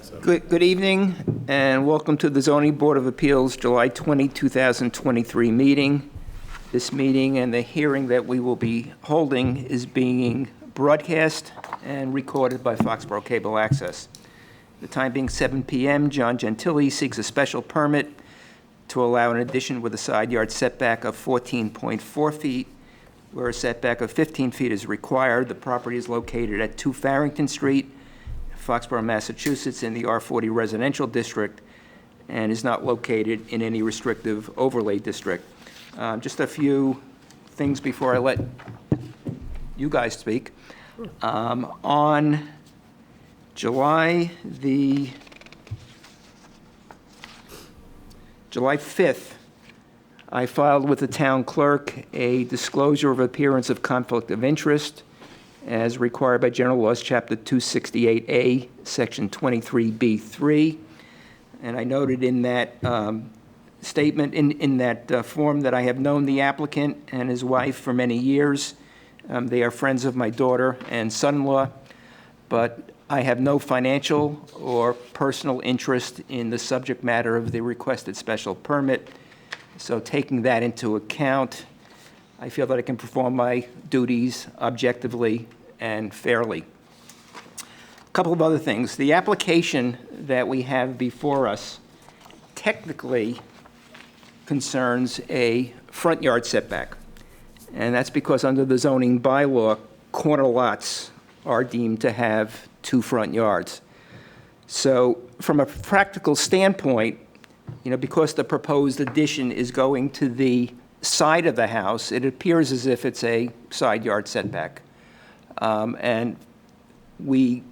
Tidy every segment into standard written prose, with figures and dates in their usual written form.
So. Good evening, and welcome to the Zoning Board of Appeals July 20, 2023 meeting. This meeting and the hearing that we will be holding is being broadcast and recorded by Foxborough Cable Access. The time being 7 p.m., John Gentile seeks a special permit to allow an addition with a side yard setback of 14.4 feet, where a setback of 15 feet is required. The property is located at 2 Farrington Street, Foxborough, Massachusetts, in the R40 residential district, and is not located in any restrictive overlay district. Just a few things before I let you guys speak. On July 5th, I filed with the town clerk a disclosure of appearance of conflict of interest as required by General Laws, Chapter 268A, Section 23B3. And I noted in that statement, in that form, that I have known the applicant and his wife for many years. They are friends of my daughter and son-in-law, but I have no financial or personal interest in the subject matter of the requested special permit. So taking that into account, I feel that I can perform my duties objectively and fairly. A couple of other things. The application that we have before us technically concerns a front yard setback. And that's because under the zoning bylaw, corner lots are deemed to have 2 front yards. So from a practical standpoint, because the proposed addition is going to the side of the house, it appears as if it's a side yard setback. And we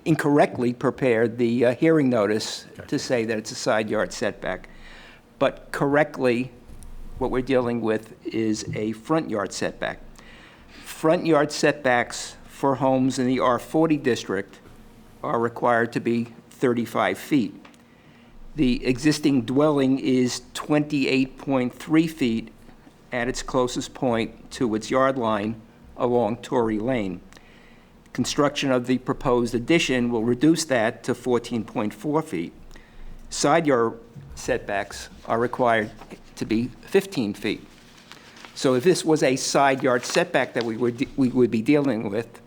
incorrectly prepared the hearing notice to say that it's a side yard setback. But correctly, what we're dealing with is a front yard setback. Front yard setbacks for homes in the R40 district are required to be 35 feet. The existing dwelling is 28.3 feet at its closest point to its yard line along Tory Lane. Construction of the proposed addition will reduce that to 14.4 feet. Side yard setbacks are required to be 15 feet. So if this was a side yard setback that we would be dealing with,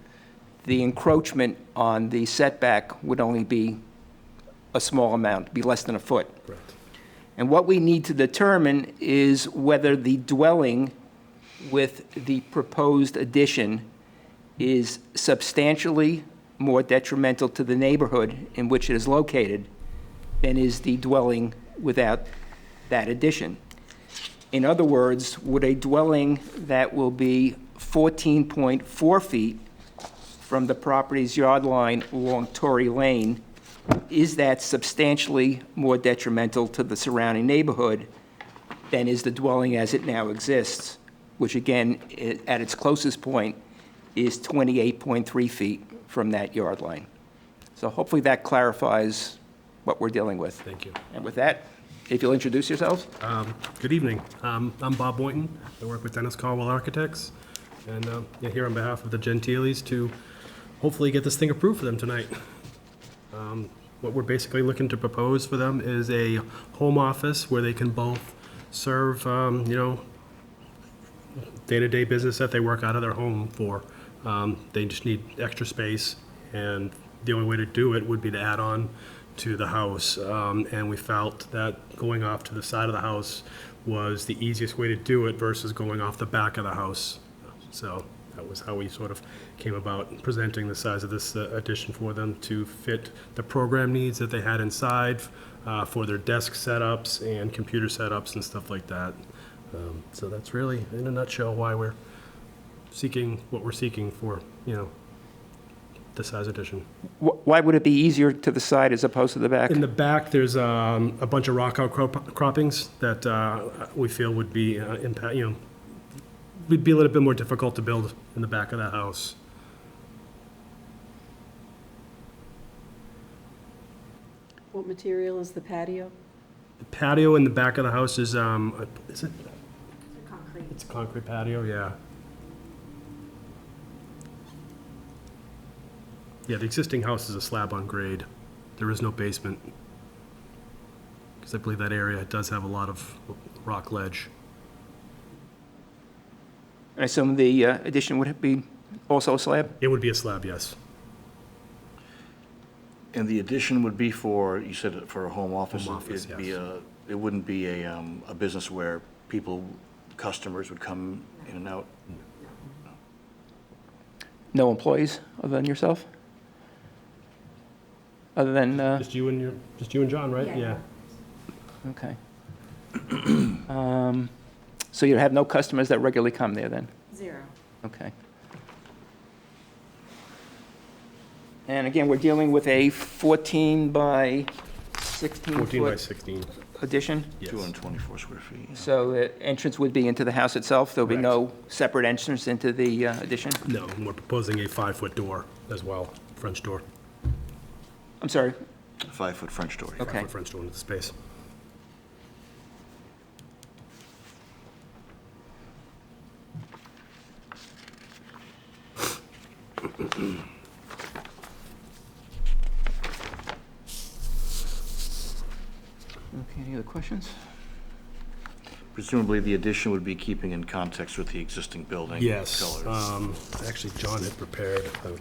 the encroachment on the setback would only be a small amount, be less than a foot. Correct. And what we need to determine is whether the dwelling with the proposed addition is substantially more detrimental to the neighborhood in which it is located than is the dwelling without that addition. In other words, would a dwelling that will be 14.4 feet from the property's yard line along Tory Lane, is that substantially more detrimental to the surrounding neighborhood than is the dwelling as it now exists, which again, at its closest point, is 28.3 feet from that yard line. So hopefully that clarifies what we're dealing with. Thank you. And with that, if you'll introduce yourselves. Good evening. I'm Bob Boynton. I work with Dennis Caldwell Architects, and here on behalf of the Gentiles to hopefully get this thing approved for them tonight. What we're basically looking to propose for them is a home office where they can both serve, day-to-day business that they work out of their home for. They just need extra space, and the only way to do it would be to add on to the house. And we felt that going off to the side of the house was the easiest way to do it versus going off the back of the house. So that was how we sort of came about presenting the size of this addition for them to fit the program needs that they had inside for their desk setups and computer setups and stuff like that. So that's really, in a nutshell, why we're seeking what we're seeking for, the size addition. Why would it be easier to the side as opposed to the back? In the back, there's a bunch of rock outcroppings that we feel would be would be a little bit more difficult to build in the back of that house. What material is the patio? The patio in the back of the house is it? Concrete. It's a concrete patio, yeah. Yeah, the existing house is a slab on grade. There is no basement. Because I believe that area does have a lot of rock ledge. I assume the addition would be also a slab? It would be a slab, yes. And the addition would be for, you said for a home office? Home office, It'd be yes. It wouldn't be a business where people, customers would come in and out? No employees other than yourself? Other than, Just you and John, right? Yeah. okay. So you have no customers that regularly come there then? 0. Okay. And again, we're dealing with a 14 by 16 14 by foot 16. addition? Yes. 224 square feet. Yeah. So the entrance would be into the house itself? There'll be no separate entrance into the addition? No, and we're proposing a 5-foot door as well, French door. I'm sorry, 5-foot French door. Okay. 5-foot French door into the space. okay, any other questions? Presumably, the addition would be keeping in context with the existing building. Yes. Colors. Actually, John had prepared an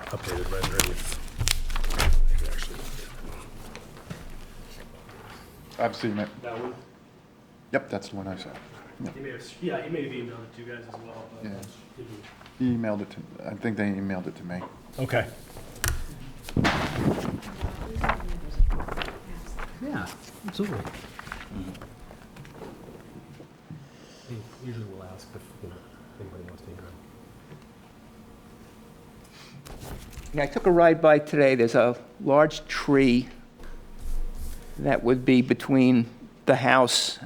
updated rendering. I could actually- I've seen it. That one? Yep, that's the one I saw. He may have emailed it to you guys as well. But Yeah. didn't- He emailed it to, I think they emailed it to me. Okay. Yeah, absolutely. Usually we'll ask if anybody wants to interact. Yeah, I took a ride by today. There's a large tree that would be between the house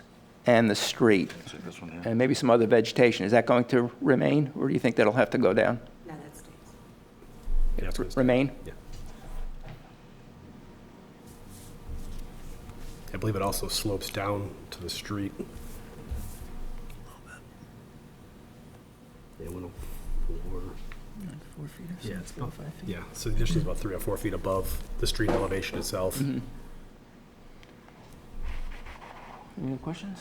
and the street, Is it this one here? and maybe some other vegetation. Is that going to remain, or do you think that'll have to go down? No, that stays. Yeah, it's gonna stay. Remain? Yeah. I believe it also slopes down to the street. Yeah, 104. 4 feet or Yeah, it's about 5 feet. Yeah, so the addition is about 3 or 4 feet above the street elevation itself. Any other questions?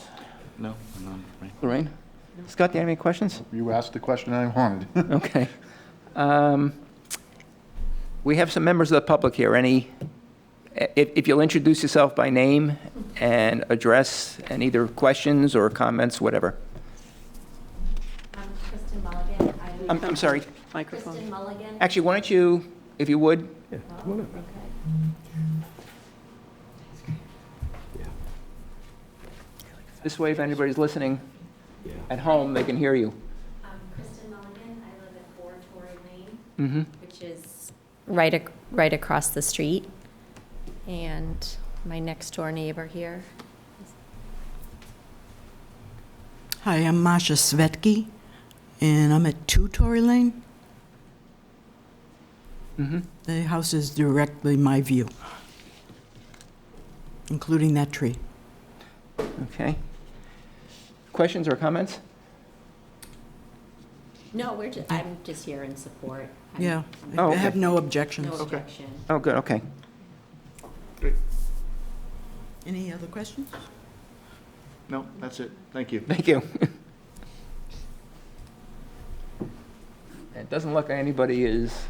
No, none, right? Lorraine? Scott, do you have any questions? You asked the question I wanted. Okay. We have some members of the public here. If you'll introduce yourself by name and address, and either questions or comments, whatever. I'm Kristen Mulligan. I live I'm sorry. Microphone. Kristen Mulligan. Actually, why don't you, if you would, Yeah, come on up. Okay. Yeah. this way, if anybody's listening Yeah. at home, they can hear you. I'm Kristen Mulligan. I live at 4 Torrey Lane, Mm-hmm. which is right across the street. And my next door neighbor here. Hi, I'm Masha Svetki, and I'm at 2 Torrey Lane. Mm-hmm. The house is directly my view, including that tree. Okay. Questions or comments? No, I'm just here in support. Yeah, Oh, I have okay. no objections. No objection. Oh, good, okay. Any other questions? No, that's it. Thank you. Thank you. It doesn't look like anybody is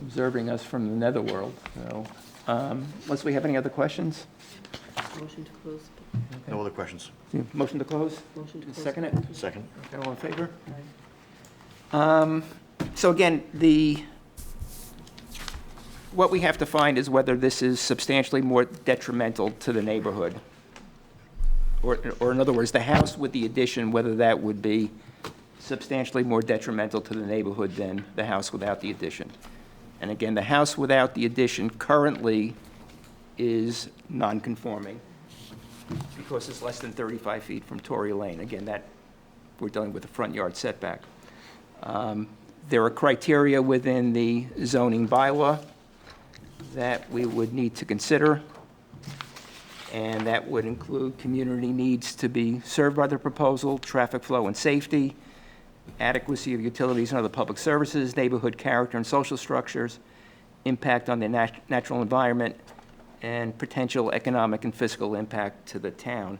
observing us from the netherworld, so, unless we have any other questions? Motion to close. No other questions? Motion to close? Motion to close. Second it? Second? Okay, all in favor? So again, what we have to find is whether this is substantially more detrimental to the neighborhood. Or in other words, the house with the addition, whether that would be substantially more detrimental to the neighborhood than the house without the addition. And again, the house without the addition currently is non-conforming because it's less than 35 feet from Torrey Lane. Again, that, we're dealing with the front yard setback. There are criteria within the zoning bylaw that we would need to consider, and that would include community needs to be served by the proposal, traffic flow and safety, adequacy of utilities and other public services, neighborhood character and social structures, impact on the natural environment, and potential economic and fiscal impact to the town.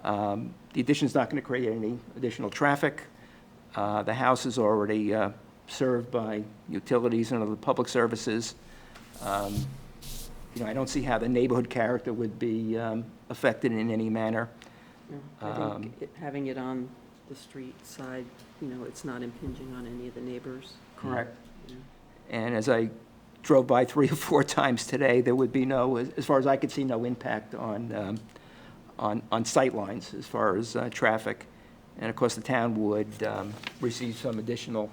The addition's not going to create any additional traffic. The house is already served by utilities and other public services. I don't see how the neighborhood character would be affected in any manner. No, I think having it on the street side, it's not impinging on any of the neighbors. Correct. Yeah. And as I drove by 3 or 4 times today, there would be no, as far as I could see, no impact on sight lines as far as traffic. And of course, the town would receive some additional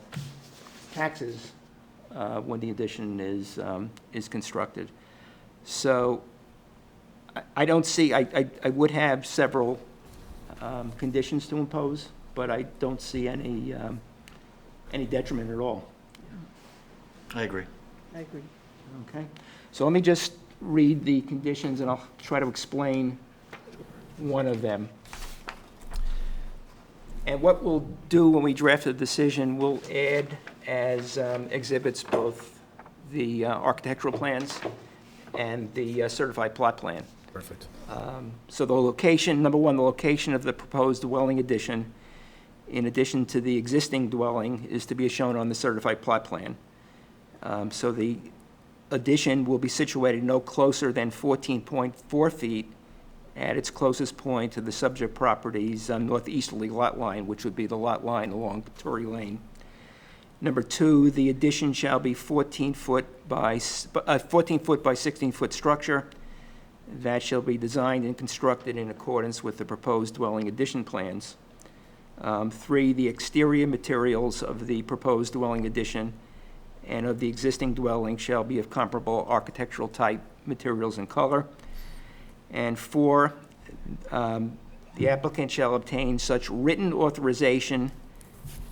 taxes when the addition is constructed. So I don't see, I would have several conditions to impose, but I don't see any detriment at all. I agree. I agree. Okay, so let me just read the conditions, and I'll try to explain one of them. And what we'll do when we draft the decision, we'll add as exhibits both the architectural plans and the certified plot plan. Perfect. So the location, number one, the location of the proposed dwelling addition, in addition to the existing dwelling, is to be shown on the certified plot plan. So the addition will be situated no closer than 14.4 feet at its closest point to the subject property's northeasterly lot line, which would be the lot line along Tory Lane. Number two, the addition shall be 14 foot by 16-foot structure that shall be designed and constructed in accordance with the proposed dwelling addition plans. 3, the exterior materials of the proposed dwelling addition and of the existing dwelling shall be of comparable architectural type, materials, and color. And 4, the applicant shall obtain such written authorization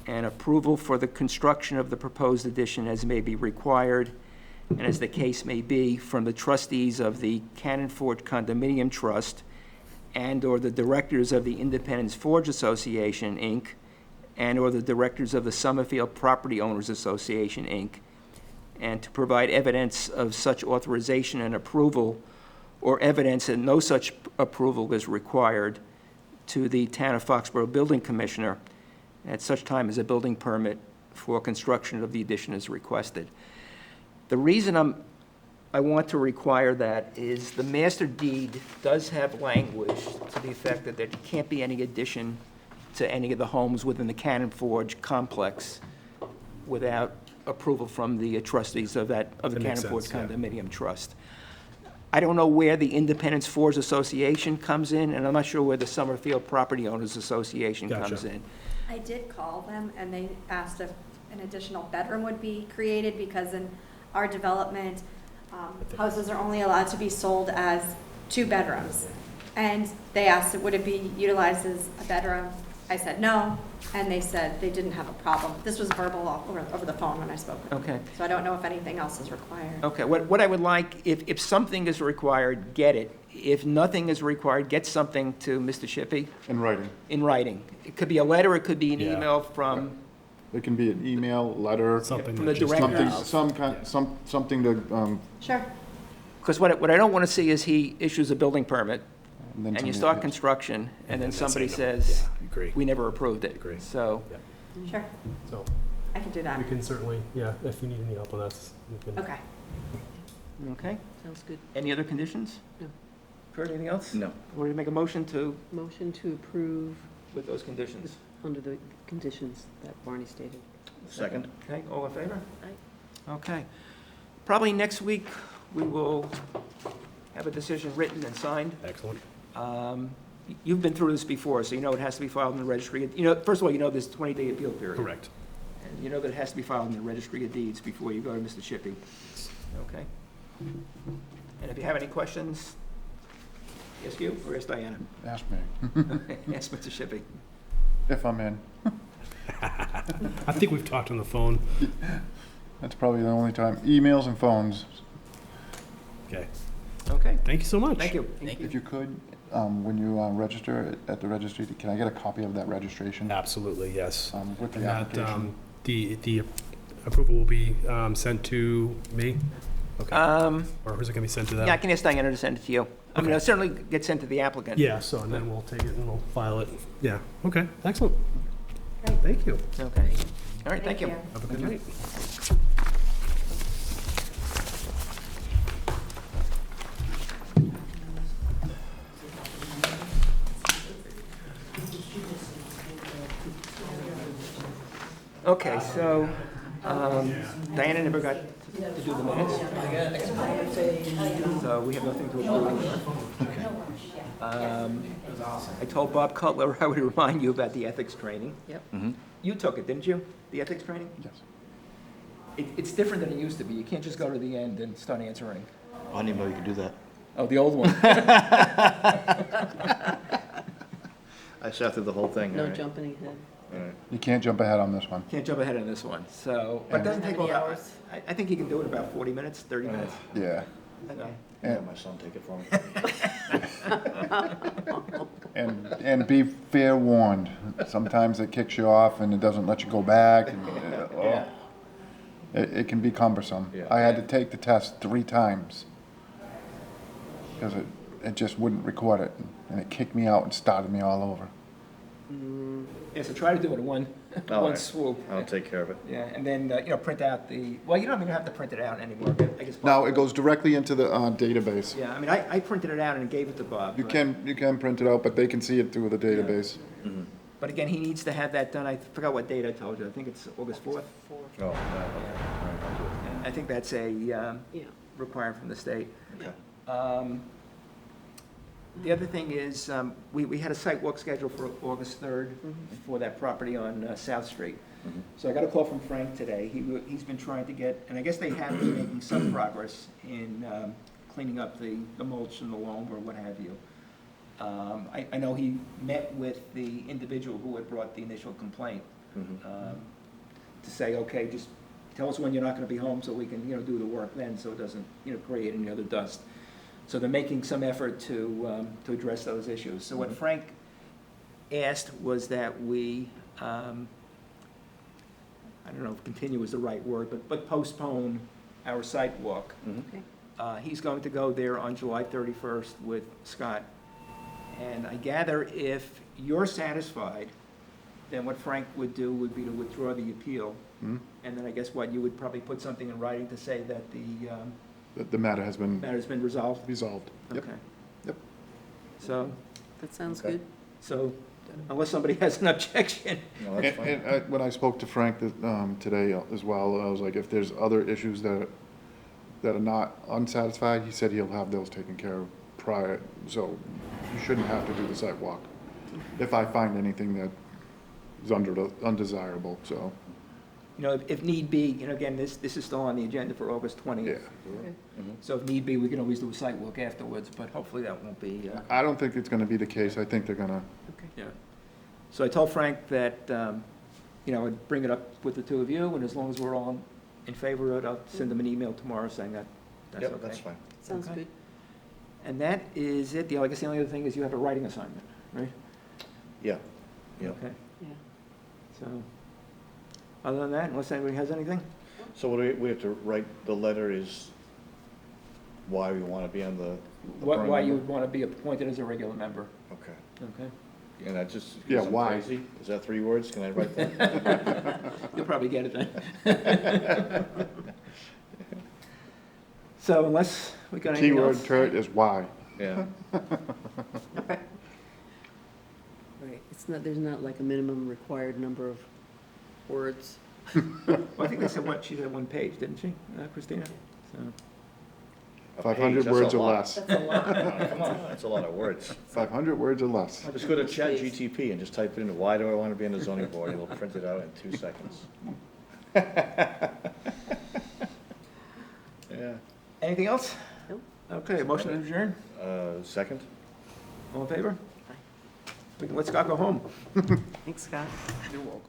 and approval for the construction of the proposed addition as may be required, and as the case may be, from the trustees of the Cannon Forge Condominium Trust and/or the directors of the Independence Forge Association, Inc., and/or the directors of the Summerfield Property Owners Association, Inc., and to provide evidence of such authorization and approval, or evidence that no such approval is required, to the Town of Foxborough Building Commissioner at such time as a building permit for construction of the addition is requested. The reason I want to require that is the master deed does have language to the effect that there can't be any addition to any of the homes within the Cannon Forge complex without approval from the trustees of the That Cannon makes Forge sense, yeah. Condominium Trust. I don't know where the Independence Forge Association comes in, and I'm not sure where the Summerfield Property Owners Association comes Gotcha. in. I did call them, and they asked if an additional bedroom would be created, because in our development, houses are only allowed to be sold as 2 bedrooms. And they asked, would it be utilized as a bedroom? I said no, and they said they didn't have a problem. This was verbal over the phone when I spoke with them. Okay. So I don't know if anything else is required. Okay, what I would like, if something is required, get it. If nothing is required, get something to Mr. Shippey In writing. in writing. It could be a letter, it could be an Yeah. email from It can be an email, letter, Something From that the just- director. something to, Sure. because what I don't want to see is he issues a building permit, and then and you to me, start yes. construction, and then they say somebody no. says, Yeah, agree. we never approved it. Agree. So, Sure. So I can do that. we can certainly, yeah, if you need any help on that, we can. Okay. okay. Sounds good. Any other conditions? No. Kurt, anything else? No. Would you make a motion Motion to approve with those conditions? under the conditions that Barney stated. Second? Okay, all in favor? Aye. Okay. Probably next week, we will have a decision written and signed. Excellent. You've been through this before, so you know it has to be filed in the registry. First of all, you know there's a 20-day appeal period. Correct. And you know that it has to be filed in the registry of deeds before you go to Mr. Shippey. Okay? And if you have any questions, ask you or ask Diana. Ask me, Ask Mr. Shippey. if I'm in. I think we've talked on the phone. That's probably the only time. Emails and phones. Okay. Okay, Thank you so much. thank you. If you could, when you register at the registry, can I get a copy of that registration? Absolutely, yes. With And the that, application? the approval will be sent to me? Okay. Or is it gonna be sent to them? Yeah, I can ask Diana to send it to you. I mean, Okay. it'll certainly get sent to the applicant. Yeah, so, and then we'll take it and we'll file it. Yeah, okay, excellent. Thank you. Okay. All right, thank you. Have a good night. Okay, so Diana never got to do the minutes. So we have nothing to approve. I told Bob Cutler I would remind you about the ethics training. Yep. You took it, didn't you? The ethics training? Yes. It's different than it used to be. You can't just go to the end and start answering. I didn't even know you could do that. Oh, the old one. I sat through the whole thing. No all right. jumping ahead. All right. You can't jump ahead on this one. Can't jump ahead on this one, so, but it doesn't take How many long. hours? I think you can do it in about 40 minutes, 30 minutes. Yeah. Okay. Have my son take it for me. And be fair warned, sometimes it kicks you off and it doesn't let you go back. And, Yeah. it can be cumbersome. Yeah. I had to take the test 3 times because it just wouldn't record it, and it kicked me out and started me all over. Yeah, so try to do it in one All right. swoop. I'll take care of it. Yeah, and then, print out well, you don't even have to print it out anymore, but I guess. Bob- Now, it goes directly into the database. Yeah, I mean, I printed it out and gave it to Bob. You but- can print it out, but they can see it through the database. But again, he needs to have that done, I forgot what date I told you, I think it's August 4th. Oh, okay. All right, I'll do it. I think that's a Yeah. requirement from the state. Okay. The other thing is, we had a site walk scheduled for August 3rd for that property on South Street. So I got a call from Frank today. He's been trying to get, and I guess they have been making some progress in cleaning up the mulch and the loam or what have you. I know he met with the individual who had brought the initial complaint to say, okay, just tell us when you're not going to be home so we can, do the work then so it doesn't, create any other dust. So they're making some effort to address those issues. So what Frank asked was that we, I don't know if continue is the right word, but postpone our site walk. Okay. He's going to go there on July 31st with Scott. And I gather if you're satisfied, then what Frank would do would be to withdraw the appeal. And then I guess what, you would probably put something in writing to say that The matter has been matter's been resolved? resolved. Yep. Okay. Yep. So, That sounds Okay. good. so unless somebody has an objection. No, that's fine. And when I spoke to Frank today as well, I was like, if there's other issues that are not unsatisfied, he said he'll have those taken care of prior, so you shouldn't have to do the site walk if I find anything that is undesirable, so, If need be, again, this is still on the agenda for August 20th. yeah. Okay. So if need be, we can always do a site walk afterwards, but hopefully that won't be, I don't think it's gonna be the case, I think they're gonna, yeah. So I told Frank that, I'd bring it up with the two of you, and as long as we're all in favor of it, I'll send them an email tomorrow saying that that's okay. Yep, that's fine. Sounds Okay. good. And that is it. I guess the only other thing is you have a writing assignment, right? Yeah, yeah. Okay, Yeah. so, other than that, unless anybody has anything? So what do we have to write, the letter is why we want to be on the Why current you member? would want to be appointed as a regular member, Okay. okay? And that just, Yeah, because I'm why? crazy? Is that 3 words? Can I write that? You'll probably get it then. So unless we got anything keyword, else? Kurt, is why. Yeah. Right. There's not like a minimum required number of words. Well, I think they said she said 1 page, didn't she, Christina? So, 500 That's words a or lot. less. That's a lot. Come on, that's a lot of words. 500 words or less. Just go to ChatGTP and just type in, why do I want to be on the zoning board? It'll print it out in 2 seconds. Yeah. anything else? Nope. Okay, motion to adjourn, Second? all in favor? Aye. We can let Scott go home. Thanks, Scott. You're welcome.